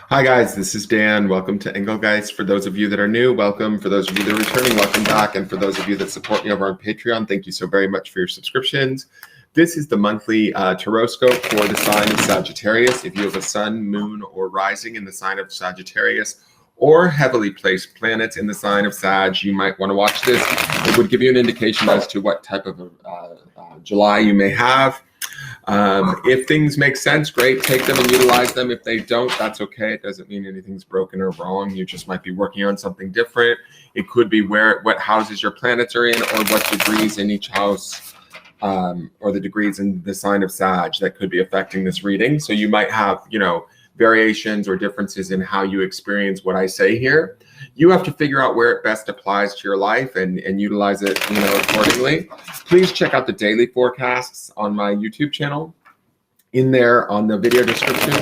Hi guys, this is Dan. Welcome to Engelgeist. For those of you that are new, welcome. For those of you that are returning, welcome back. And for those of you that support me over on Patreon, thank you so very much for your subscriptions. This is the monthly Tarotscope for the sign of Sagittarius. If you have a sun, moon, or rising in the sign of Sagittarius, or heavily placed planets in the sign of Sag, you might want to watch this. It would give you an indication as to what type of July you may have. If things make sense, great, take them and utilize them. If they don't, that's okay. It doesn't mean anything's broken or wrong. You just might be working on something different. It could be what houses your planets are in, or what degrees in each house, or the degrees in the sign of Sag that could be affecting this reading. So you might have, variations or differences in how you experience what I say here. You have to figure out where it best applies to your life and utilize it, accordingly. Please check out the daily forecasts on my YouTube channel. In there on the video description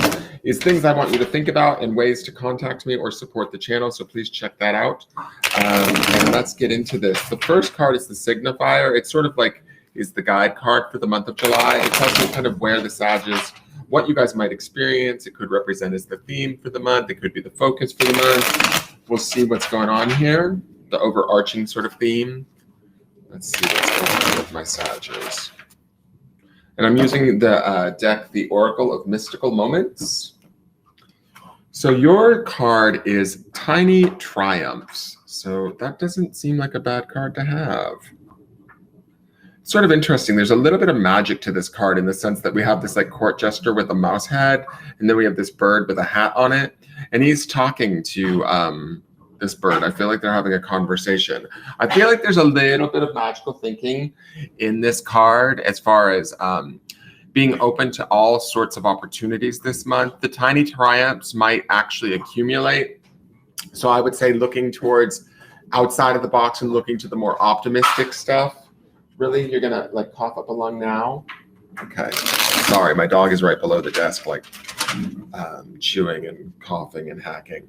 is things I want you to think about and ways to contact me or support the channel. So please check that out. And let's get into this. The first card is the signifier. It's sort of like is the guide card for the month of July. It tells you kind of where the Sag is, what you guys might experience. It could represent as the theme for the month. It could be the focus for the month. We'll see what's going on here. The overarching sort of theme. Let's see what's going on with my Sagittarius. And I'm using the deck, the Oracle of Mystical Moments. So your card is Tiny Triumphs. So that doesn't seem like a bad card to have. It's sort of interesting. There's a little bit of magic to this card in the sense that we have this like court jester with a mouse head, and then we have this bird with a hat on it, and he's talking to this bird. I feel like they're having a conversation. I feel like there's a little bit of magical thinking in this card as far as being open to all sorts of opportunities this month. The tiny triumphs might actually accumulate. So I would say looking towards outside of the box and looking to the more optimistic stuff. Really? You're gonna like cough up a lung now? Okay. Sorry, my dog is right below the desk, like chewing and coughing and hacking.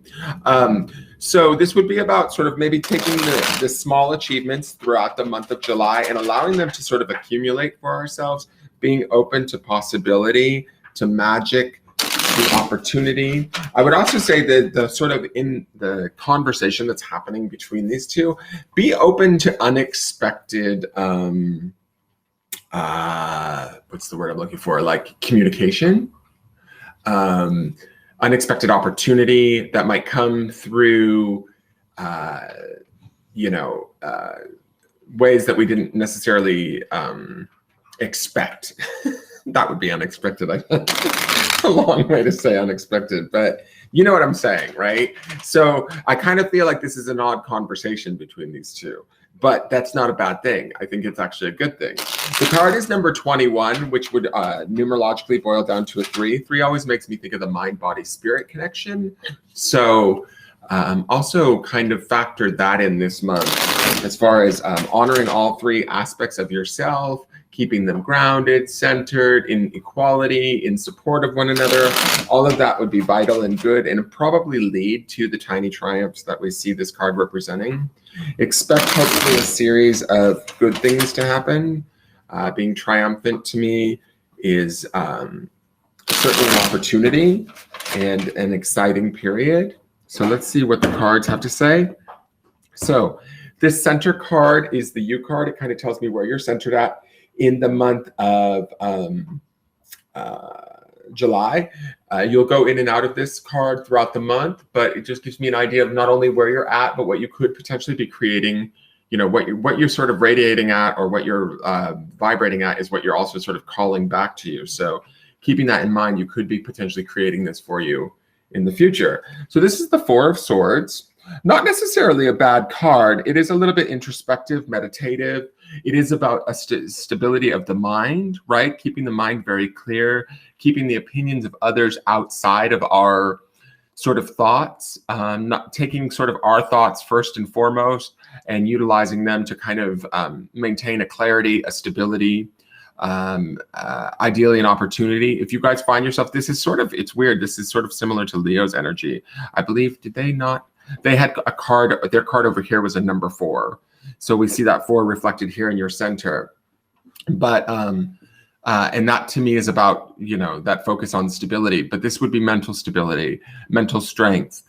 So this would be about sort of maybe taking the small achievements throughout the month of July and allowing them to sort of accumulate for ourselves, being open to possibility, to magic, to opportunity. I would also say that the sort of in the conversation that's happening between these two, be open to unexpected, what's the word I'm looking for? Like communication, unexpected opportunity that might come through, ways that we didn't necessarily expect. That would be unexpected. A long way to say unexpected, but you know what I'm saying, right? So I kind of feel like this is an odd conversation between these two, but that's not a bad thing. I think it's actually a good thing. The card is number 21, which would numerologically boil down to a 3. 3 always makes me think of the mind-body-spirit connection. So also kind of factored that in this month as far as honoring all 3 aspects of yourself, keeping them grounded, centered, in equality, in support of one another. All of that would be vital and good and probably lead to the tiny triumphs that we see this card representing. Expect hopefully a series of good things to happen. Being triumphant to me is certainly an opportunity and an exciting period. So let's see what the cards have to say. So this center card is the U card. It kind of tells me where you're centered at in the month of July. You'll go in and out of this card throughout the month, but it just gives me an idea of not only where you're at, but what you could potentially be creating. What you're sort of radiating at, or what you're vibrating at, is what you're also sort of calling back to you. So keeping that in mind, you could be potentially creating this for you in the future. So this is the 4 of Swords. Not necessarily a bad card. It is a little bit introspective, meditative. It is about a stability of the mind, right? Keeping the mind very clear, keeping the opinions of others outside of our sort of thoughts, not taking sort of our thoughts first and foremost and utilizing them to kind of maintain a clarity, a stability, ideally an opportunity. If you guys find yourself, this is sort of, it's weird. This is sort of similar to Leo's energy. I believe, did they not? They had a card, their card over here was a number 4. So we see that 4 reflected here in your center. But And that to me is about, that focus on stability. But this would be mental stability, mental strength,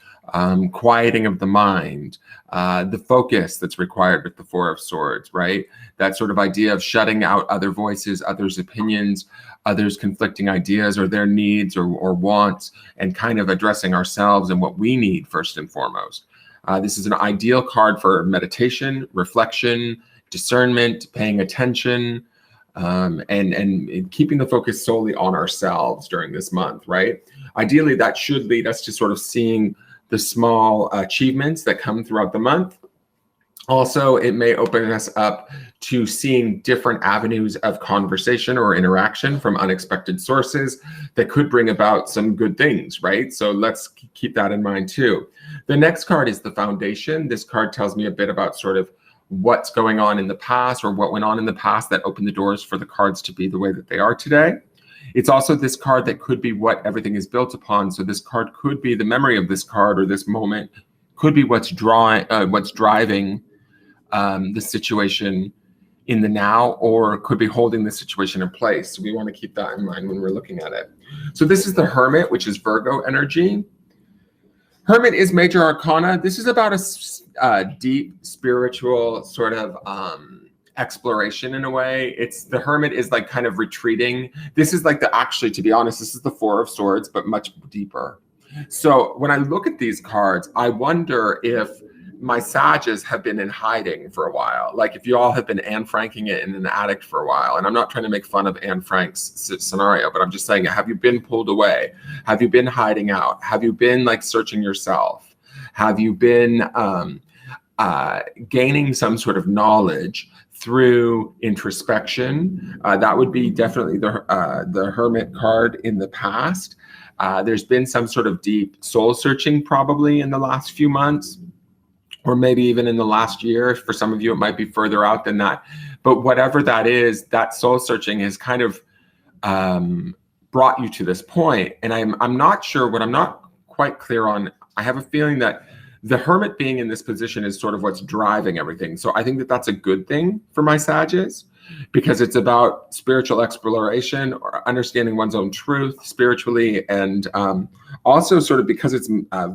quieting of the mind, the focus that's required with the Four of Swords, right? That sort of idea of shutting out other voices, others' opinions, others' conflicting ideas or their needs or wants, and kind of addressing ourselves and what we need first and foremost. This is an ideal card for meditation, reflection, discernment, paying attention, and keeping the focus solely on ourselves during this month, right? Ideally, that should lead us to sort of seeing the small achievements that come throughout the month. Also, it may open us up to seeing different avenues of conversation or interaction from unexpected sources that could bring about some good things, right? So let's keep that in mind too. The next card is the Foundation. This card tells me a bit about sort of what's going on in the past or what went on in the past that opened the doors for the cards to be the way that they are today. It's also this card that could be what everything is built upon. So this card could be the memory of this card or this moment, could be what's driving the situation in the now, or could be holding the situation in place. So we want to keep that in mind when we're looking at it. So this is the Hermit, which is Virgo energy. Hermit is major arcana. This is about a deep spiritual sort of exploration in a way. The Hermit is like kind of retreating. This is like actually, to be honest, this is the Four of Swords, but much deeper. So when I look at these cards, I wonder if my Sages have been in hiding for a while. Like if you all have been Anne Franking it in an attic for a while, and I'm not trying to make fun of Anne Frank's scenario, but I'm just saying, have you been pulled away? Have you been hiding out? Have you been like searching yourself? Have you been gaining some sort of knowledge through introspection? That would be definitely the Hermit card in the past. There's been some sort of deep soul searching probably in the last few months, or maybe even in the last year. For some of you, it might be further out than that. But whatever that is, that soul searching has kind of brought you to this point. And I'm not sure, what I'm not quite clear on, I have a feeling that the Hermit being in this position is sort of what's driving everything. So I think that that's a good thing for my Sages, because it's about spiritual exploration or understanding one's own truth spiritually. And also sort of because it's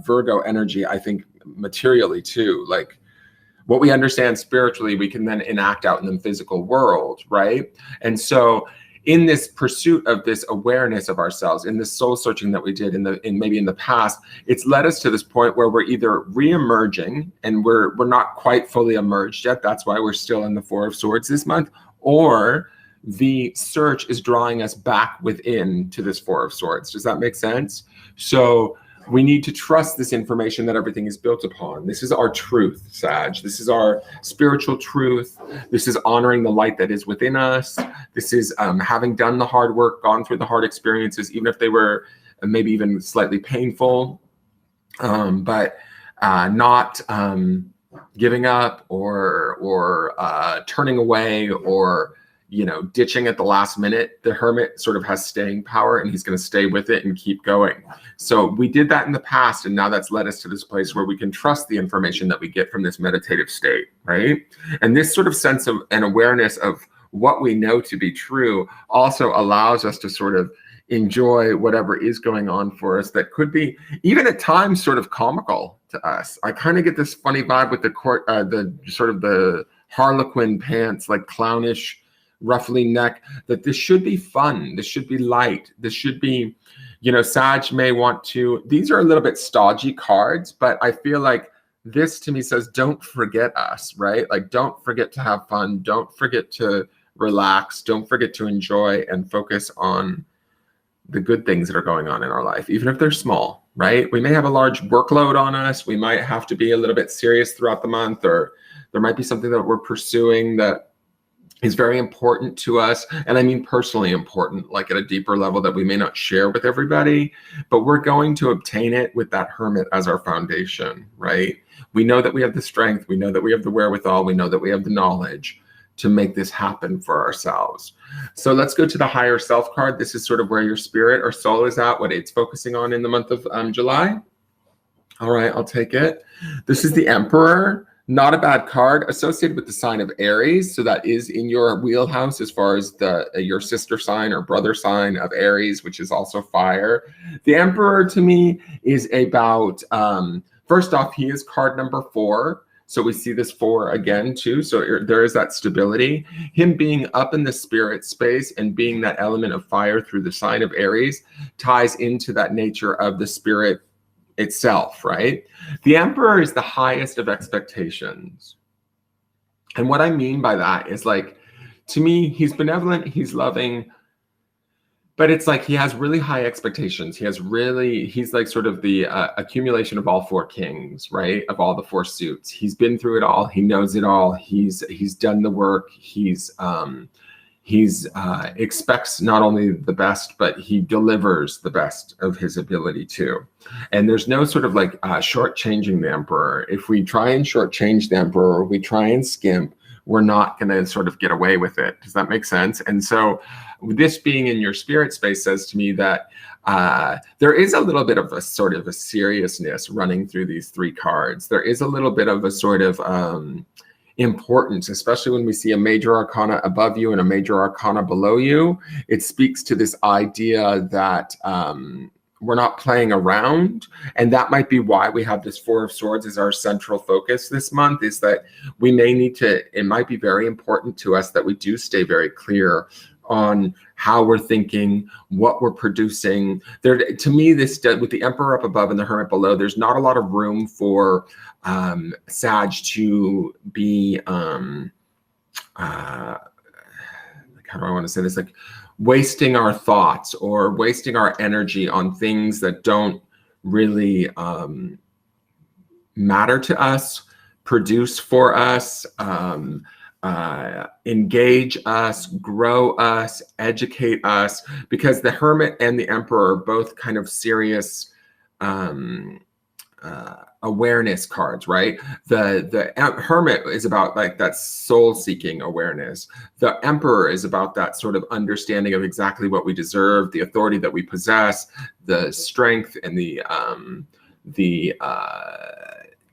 Virgo energy, I think materially too, like what we understand spiritually, we can then enact out in the physical world, right? And so in this pursuit of this awareness of ourselves, in this soul searching that we did maybe in the past, it's led us to this point where we're either re-emerging and we're not quite fully emerged yet. That's why we're still in the Four of Swords this month, or the search is drawing us back within to this Four of Swords. Does that make sense? So we need to trust this information that everything is built upon. This is our truth, Sag. This is our spiritual truth. This is honoring the light that is within us. This is having done the hard work, gone through the hard experiences, even if they were maybe even slightly painful, but not giving up or turning away or ditching at the last minute. The Hermit sort of has staying power, and he's going to stay with it and keep going. So we did that in the past, and now that's led us to this place where we can trust the information that we get from this meditative state, right? And this sort of sense of an awareness of what we know to be true also allows us to sort of enjoy whatever is going on for us that could be even at times sort of comical to us. I kind of get this funny vibe with the Harlequin pants, like clownish, ruffly neck, that this should be fun. This should be light. This should be, Sag may want to, these are a little bit stodgy cards, but I feel like this to me says, don't forget us, right? Like, don't forget to have fun. Don't forget to relax. Don't forget to enjoy and focus on the good things that are going on in our life, even if they're small, right? We may have a large workload on us. We might have to be a little bit serious throughout the month, or there might be something that we're pursuing that is very important to us. And I mean personally important, like at a deeper level that we may not share with everybody, but we're going to obtain it with that Hermit as our foundation, right? We know that we have the strength. We know that we have the wherewithal. We know that we have the knowledge to make this happen for ourselves. So let's go to the higher self card. This is sort of where your spirit or soul is at, what it's focusing on in the month of July. All right, I'll take it. This is the Emperor. Not a bad card, associated with the sign of Aries. So that is in your wheelhouse as far as the your sister sign or brother sign of Aries, which is also fire. The Emperor to me is about, first off, he is card number 4. So we see this 4 again too. So there is that stability. Him being up in the spirit space and being that element of fire through the sign of Aries ties into that nature of the spirit itself, right? The Emperor is the highest of expectations. And what I mean by that is, like, to me, he's benevolent, he's loving, but it's like he has really high expectations. He's like sort of the accumulation of all 4 kings, right? Of all the 4 suits. He's been through it all. He knows it all. He's done the work. He's expects not only the best, but he delivers the best of his ability too. And there's no sort of like shortchanging the Emperor. If we try and shortchange the Emperor, we try and skimp, we're not going to sort of get away with it. Does that make sense? And so this being in your spirit space says to me that there is a little bit of a sort of a seriousness running through these 3 cards. There is a little bit of a sort of importance, especially when we see a major arcana above you and a major arcana below you. It speaks to this idea that we're not playing around. And that might be why we have this 4 of Swords as our central focus this month, is that we may need to, it might be very important to us that we do stay very clear on how we're thinking, what we're producing. There, to me, this with the Emperor up above and the Hermit below, there's not a lot of room for Sag to be like, how do I want to say this, like wasting our thoughts or wasting our energy on things that don't really matter to us, produce for us, engage us, grow us, educate us, because the Hermit and the Emperor are both kind of serious awareness cards, right? The Hermit is about like that soul-seeking awareness. The Emperor is about that sort of understanding of exactly what we deserve, the authority that we possess, the strength, and the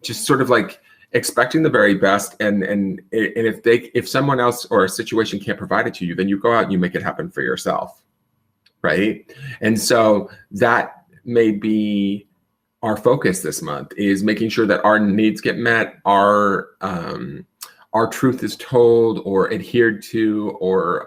just sort of like expecting the very best. And if someone else or a situation can't provide it to you, then you go out and you make it happen for yourself, right? And so that may be our focus this month, is making sure that our needs get met, our truth is told or adhered to or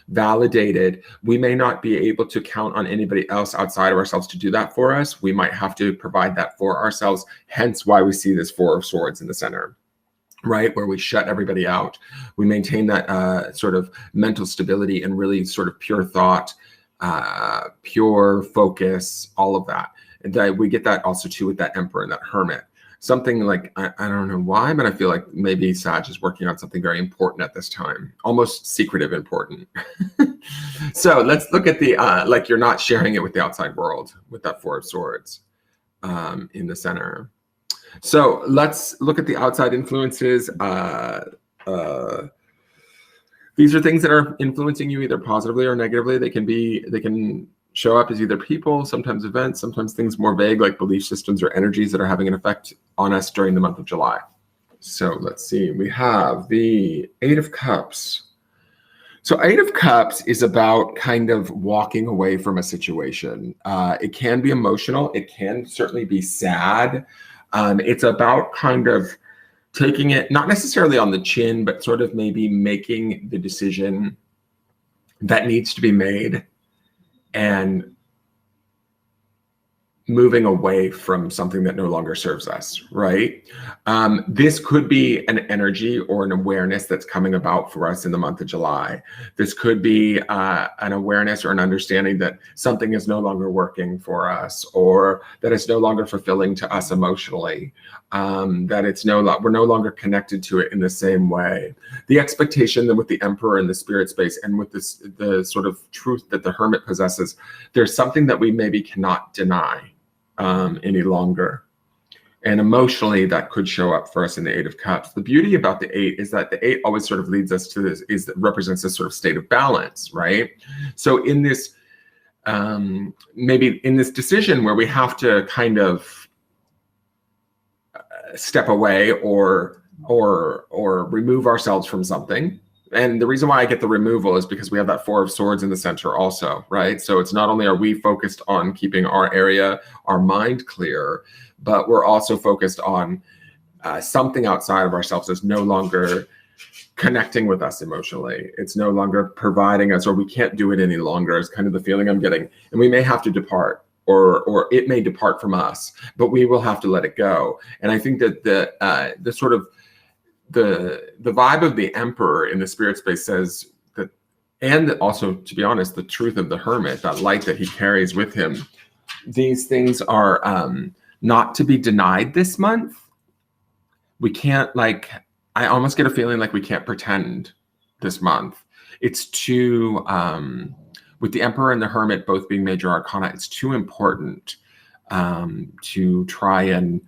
validated. We may not be able to count on anybody else outside of ourselves to do that for us. We might have to provide that for ourselves, hence why we see this 4 of Swords in the center, right? Where we shut everybody out. We maintain that sort of mental stability and really sort of pure thought, pure focus, all of that. And that we get that also too with that Emperor and that Hermit. Something like, I don't know why, but I feel like maybe Sag is working on something very important at this time, almost secretive important. So let's look at the, like you're not sharing it with the outside world with that 4 of Swords in the center. So let's look at the outside influences. These are things that are influencing you either positively or negatively. They can show up as either people, sometimes events, sometimes things more vague like belief systems or energies that are having an effect on us during the month of July. So let's see, we have the 8 of Cups. So 8 of Cups is about kind of walking away from a situation. It can be emotional. It can certainly be sad. It's about kind of taking it, not necessarily on the chin, but sort of maybe making the decision that needs to be made and moving away from something that no longer serves us, right? This could be an energy or an awareness that's coming about for us in the month of July. This could be an awareness or an understanding that something is no longer working for us, or that it's no longer fulfilling to us emotionally, that we're no longer connected to it in the same way. The expectation that with the Emperor in the spirit space and with the sort of truth that the Hermit possesses, there's something that we maybe cannot deny any longer. And emotionally, that could show up for us in the 8 of Cups. The beauty about the 8 is that the 8 always sort of leads us to this, represents this sort of state of balance, right? So in this, maybe in this decision where we have to kind of step away or remove ourselves from something. And the reason why I get the removal is because we have that Four of Swords in the center also, right? So it's not only are we focused on keeping our area, our mind clear, but we're also focused on something outside of ourselves is no longer connecting with us emotionally. It's no longer providing us, or we can't do it any longer is kind of the feeling I'm getting. And we may have to depart, or it may depart from us, but we will have to let it go. And I think that the sort of the vibe of the Emperor in the spirit space says that, and also, to be honest, the truth of the Hermit, that light that he carries with him, these things are not to be denied this month. We can't, like, I almost get a feeling like we can't pretend this month. It's too, with the Emperor and the Hermit both being major arcana, it's too important to try and,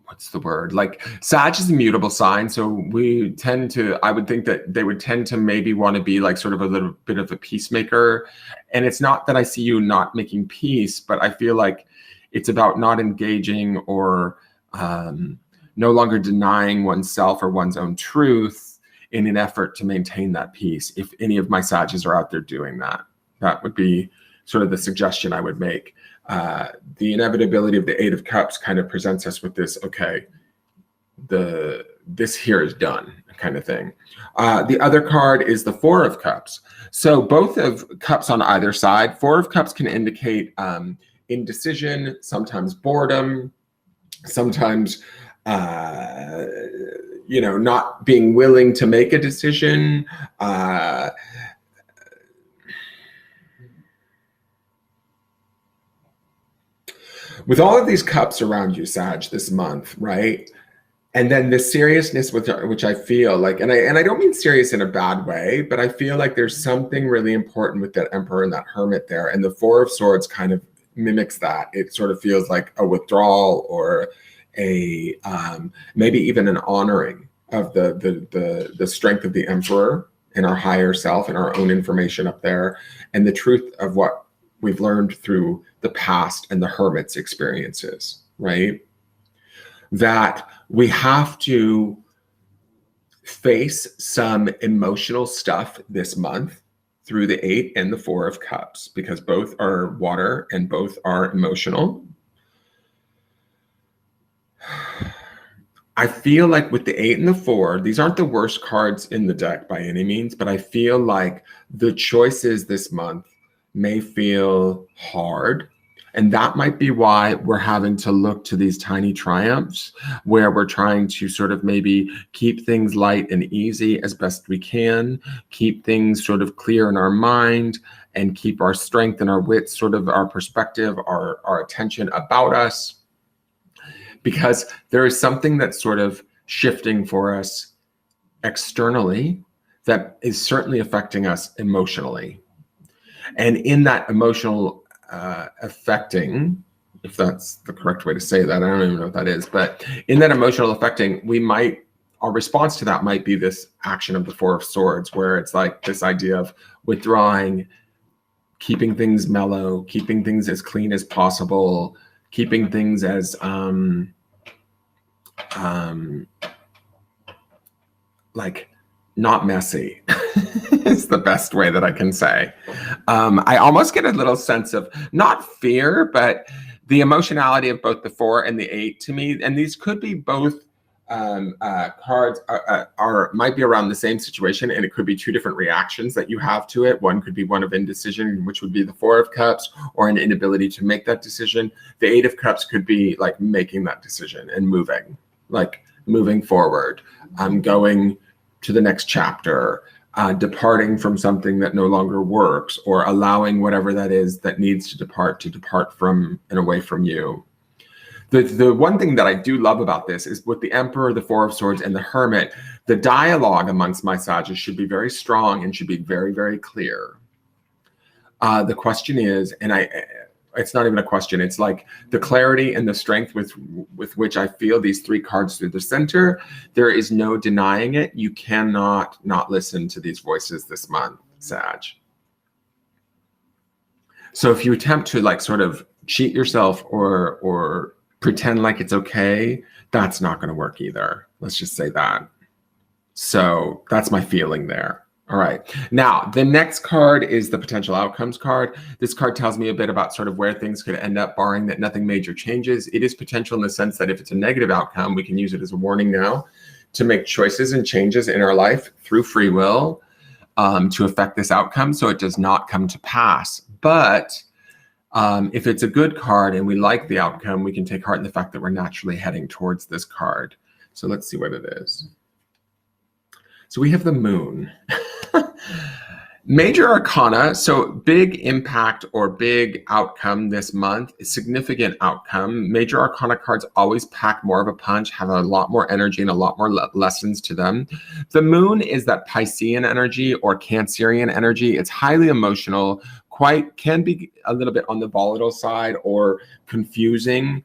what's the word? Like, Sag is a mutable sign, so we tend to, I would think that they would tend to maybe want to be like sort of a little bit of a peacemaker. And it's not that I see you not making peace, but I feel like it's about not engaging or no longer denying oneself or one's own truth in an effort to maintain that peace. If any of my Sages are out there doing that, that would be sort of the suggestion I would make. The inevitability of the Eight of Cups kind of presents us with this, okay, this here is done kind of thing. The other card is the Four of Cups. So both of cups on either side. Four of Cups can indicate indecision, sometimes boredom, sometimes not being willing to make a decision. With all of these cups around you, Sag, this month, right? And then the seriousness with which I feel like, and I don't mean serious in a bad way, but I feel like there's something really important with that Emperor and that Hermit there. And the Four of Swords kind of mimics that. It sort of feels like a withdrawal or a maybe even an honoring of the strength of the Emperor and our higher self and our own information up there, and the truth of what we've learned through the past and the Hermit's experiences, right? That we have to face some emotional stuff this month through the Eight and the Four of Cups, because both are water and both are emotional. I feel like with the Eight and the Four, these aren't the worst cards in the deck by any means, but I feel like the choices this month may feel hard. And that might be why we're having to look to these tiny triumphs, where we're trying to sort of maybe keep things light and easy as best we can, keep things sort of clear in our mind, and keep our strength and our wits, sort of our perspective, our attention about us. Because there is something that's sort of shifting for us externally that is certainly affecting us emotionally. And in that emotional affecting, if that's the correct way to say that, I don't even know what that is, but in that emotional affecting, our response to that might be this action of the Four of Swords, where it's like this idea of withdrawing, keeping things mellow, keeping things as clean as possible, keeping things as like not messy is the best way that I can say. I almost get a little sense of not fear, but the emotionality of both the Four and the Eight to me. And these could be both cards might be around the same situation, and it could be two different reactions that you have to it. One could be one of indecision, which would be the Four of Cups, or an inability to make that decision. The Eight of Cups could be like making that decision and moving forward, going to the next chapter, departing from something that no longer works, or allowing whatever that is that needs to depart from and away from you. The one thing that I do love about this is with the Emperor, the Four of Swords, and the Hermit, the dialogue amongst my Sages should be very strong and should be very, very clear. The question is, and it's not even a question, it's like the clarity and the strength with which I feel these three cards through the center, there is no denying it. You cannot not listen to these voices this month, Sag. So if you attempt to like sort of cheat yourself or pretend like it's okay, that's not going to work either. Let's just say that. So that's my feeling there. All right. Now, the next card is the potential outcomes card. This card tells me a bit about sort of where things could end up, barring that nothing major changes. It is potential in the sense that if it's a negative outcome, we can use it as a warning now to make choices and changes in our life through free will to affect this outcome so it does not come to pass. But if it's a good card and we like the outcome, we can take heart in the fact that we're naturally heading towards this card. So let's see what it is. So we have the moon. Major arcana, so big impact or big outcome this month, significant outcome. Major arcana cards always pack more of a punch, have a lot more energy and a lot more lessons to them. The moon is that Piscean energy or Cancerian energy. It's highly emotional, can be a little bit on the volatile side or confusing.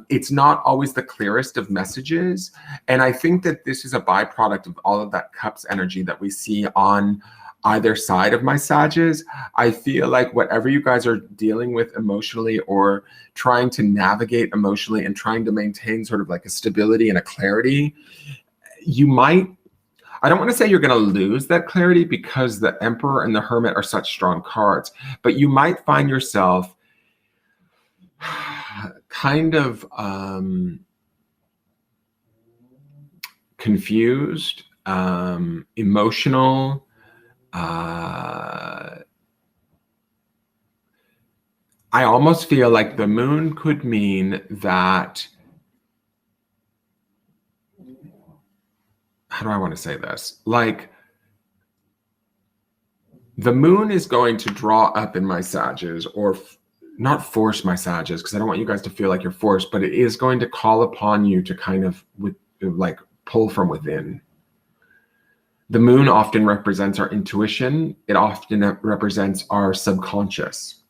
It's not always the clearest of messages. And I think that this is a byproduct of all of that cups energy that we see on either side of my Sages. I feel like whatever you guys are dealing with emotionally or trying to navigate emotionally and trying to maintain sort of like a stability and a clarity, you might, I don't want to say you're going to lose that clarity because the Emperor and the Hermit are such strong cards, but you might find yourself kind of confused, emotional. I almost feel like the moon could mean that, how do I want to say this? Like, the moon is going to draw up in my Sages, or not force my Sages, because I don't want you guys to feel like you're forced, but it is going to call upon you to kind of pull from within. The moon often represents our intuition. It often represents our subconscious.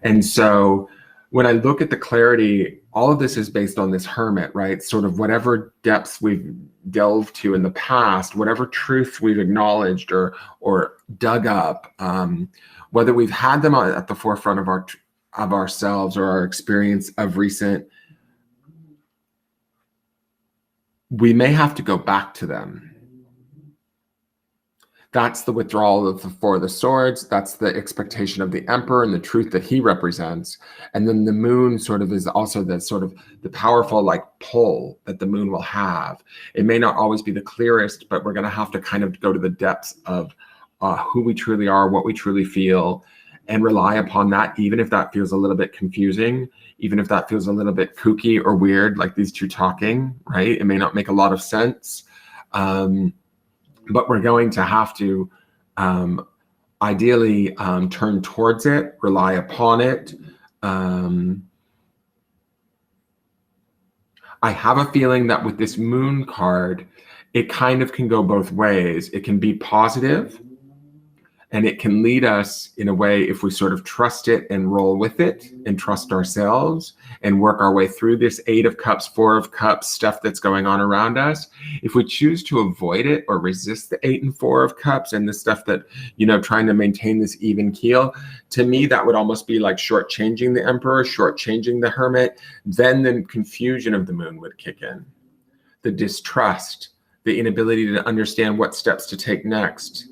And so when I look at the clarity, all of this is based on this Hermit, right? Sort of whatever depths we've delved to in the past, whatever truth we've acknowledged or dug up, whether we've had them at the forefront of ourselves or our experience of recent, we may have to go back to them. That's the withdrawal of the Four of the Swords. That's the expectation of the Emperor and the truth that he represents. And then the moon sort of is also the powerful like pull that the moon will have. It may not always be the clearest, but we're going to have to kind of go to the depths of who we truly are, what we truly feel, and rely upon that, even if that feels a little bit confusing, even if that feels a little bit kooky or weird, like these two talking, right? It may not make a lot of sense. But we're going to have to ideally turn towards it, rely upon it. I have a feeling that with this moon card, it kind of can go both ways. It can be positive, and it can lead us in a way if we sort of trust it and roll with it and trust ourselves and work our way through this 8 of Cups, 4 of Cups, stuff that's going on around us. If we choose to avoid it or resist the 8 and 4 of Cups and the stuff that, trying to maintain this even keel, to me, that would almost be like shortchanging the Emperor, shortchanging the Hermit. Then the confusion of the moon would kick in. The distrust, the inability to understand what steps to take next,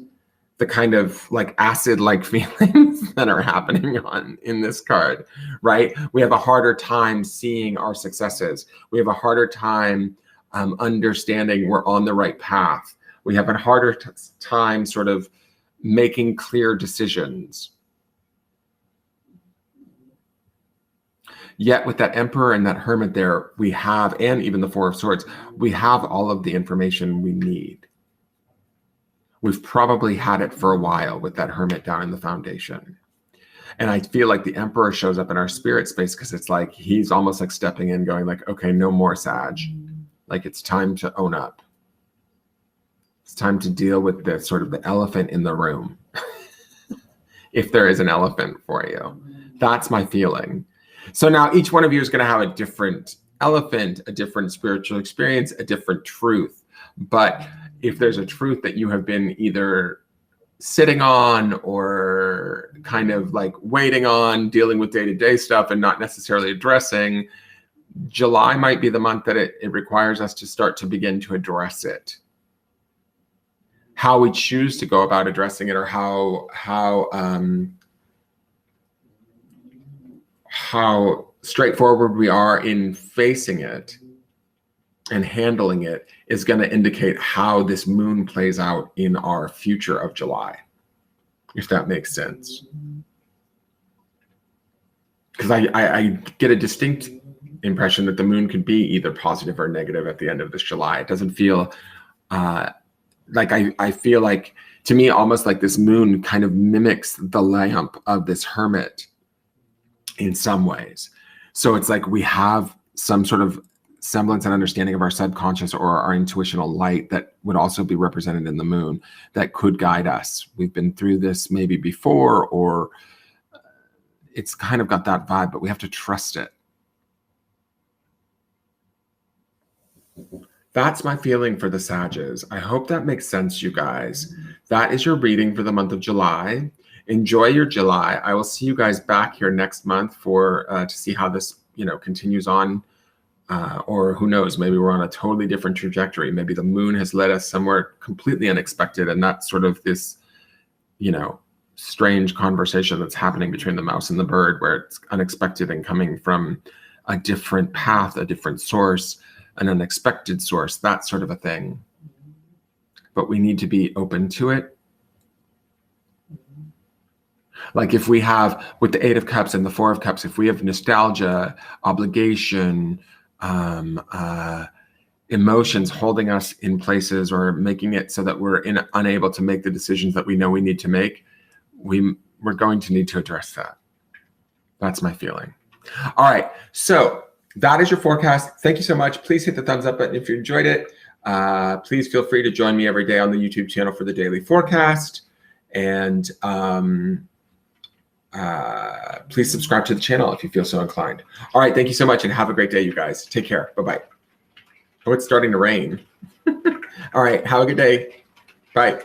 the kind of like acid-like feelings that are happening in this card, right? We have a harder time seeing our successes. We have a harder time understanding we're on the right path. We have a harder time sort of making clear decisions. Yet with that Emperor and that Hermit there, we have, and even the Four of Swords, we have all of the information we need. We've probably had it for a while with that Hermit down in the foundation. And I feel like the Emperor shows up in our spirit space because it's like he's almost like stepping in going like, okay, no more Sag. Like it's time to own up. It's time to deal with the sort of the elephant in the room. If there is an elephant for you. That's my feeling. So now each one of you is going to have a different elephant, a different spiritual experience, a different truth. But if there's a truth that you have been either sitting on or kind of like waiting on, dealing with day-to-day stuff and not necessarily addressing, July might be the month that it requires us to start to begin to address it. How we choose to go about addressing it, or how straightforward we are in facing it and handling it, is going to indicate how this moon plays out in our future of July, if that makes sense. Because I get a distinct impression that the moon could be either positive or negative at the end of this July. It doesn't feel like I feel like, to me, almost like this moon kind of mimics the lamp of this hermit in some ways. So it's like we have some sort of semblance and understanding of our subconscious or our intuitional light that would also be represented in the moon that could guide us. We've been through this maybe before, or it's kind of got that vibe, but we have to trust it. That's my feeling for the Sages. I hope that makes sense, you guys. That is your reading for the month of July. Enjoy your July. I will see you guys back here next month for to see how this continues on. Or who knows, maybe we're on a totally different trajectory. Maybe the moon has led us somewhere completely unexpected, and that's sort of this, strange conversation that's happening between the mouse and the bird, where it's unexpected and coming from a different path, a different source, an unexpected source, that sort of a thing. But we need to be open to it. Like if we have, with the Eight of Cups and the Four of Cups, if we have nostalgia, obligation, emotions holding us in places or making it so that we're unable to make the decisions that we know we need to make, we're going to need to address that. That's my feeling. All right, so that is your forecast. Thank you so much. Please hit the thumbs up button if you enjoyed it. Please feel free to join me every day on the YouTube channel for the daily forecast. And please subscribe to the channel if you feel so inclined. All right, thank you so much, and have a great day, you guys. Take care. Bye-bye. Oh, it's starting to rain. All right, have a good day. Bye.